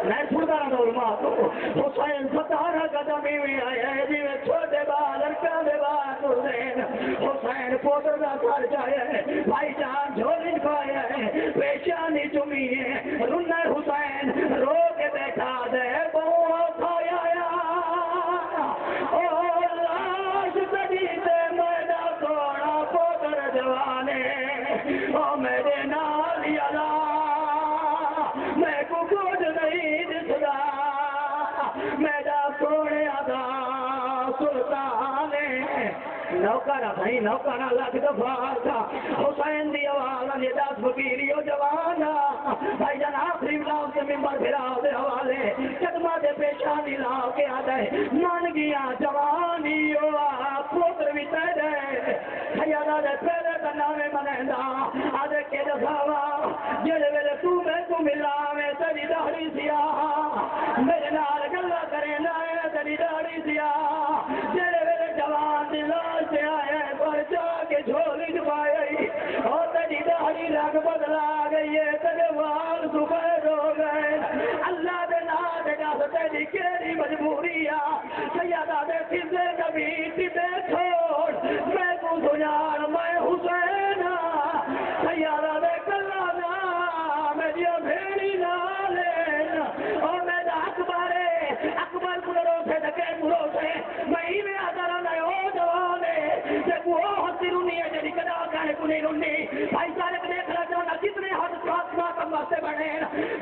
نہیں سنگا رہا علماء تو حسین 17 قدمی میں آئے جی میں چھوٹے بال لڑکا دے بال حسین پودر دا کر جائے بھائی جان جھولن پائے پیشانی چمی ہے رنہ حسین رو کے بیٹھا دے بہت آیا او لاش تڑی تے میڈا سوڑا پودر جوانے او میرے نال یلا میں کو کچھ نہیں دسدا میڈا سوڑے آدھا سلطانے نوکرہ بھائی نوکرہ لگ دفعہ تھا حسین دی آواز نے 10 فقیریو جوانا بھائی جان آخری ملاؤ کے ممبر پھرا دے حوالے قدمہ دے پیشانی لاؤ کے آدھے مان گیا جوانیو پوتر بھی تے دے سیادہ دے پہلے کناوے منہدہ آدھے کے دفعہ جڑے ویلے تو میں تو ملا میں تری داڑھی سیاہ میرے نال گلہ کرے نائے تری داڑھی سیاہ جڑے ویلے جوان دلال سے آئے پر جا کے جھولی دبائی اور تری داڑھی لگ بدلا گئی ہے تری وال سفید ہو گئے اللہ دے نا دے گا تیری کیری مجبوریاں سیادہ دے تیزے کبھی تیزے چھوڑ میں کو سنیار میں حسین سیادہ دے کلانا میری بھیڑی نالین اور میرا اکبر پلروں سے دکے پلروں سے میں میں آدھارا نئے ہو جوانے جب وہ حسی رونی ہے جنہی کدا کہنے کو نہیں رونی بھائی سارے دیکھ رہا جانا کتنے حد خاتمہ کم واسے بڑھے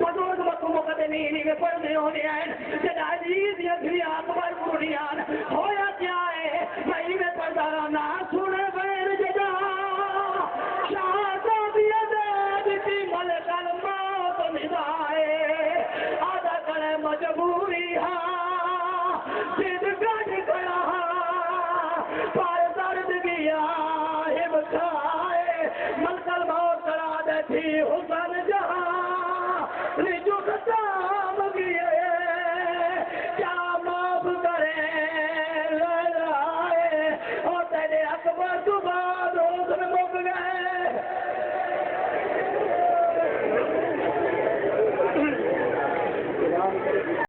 بزرگ وقت مقدمینی میں پڑھنے ہونے ہیں جد عزیز یکری اکبر پلریان ہویا کیا ہے میں میں پردارا نہ سنے بیر جدا شاہدہ بیداد کی ملک الموت ندائے آدھا کرے مجبوری ہاں جد گاڑ کڑا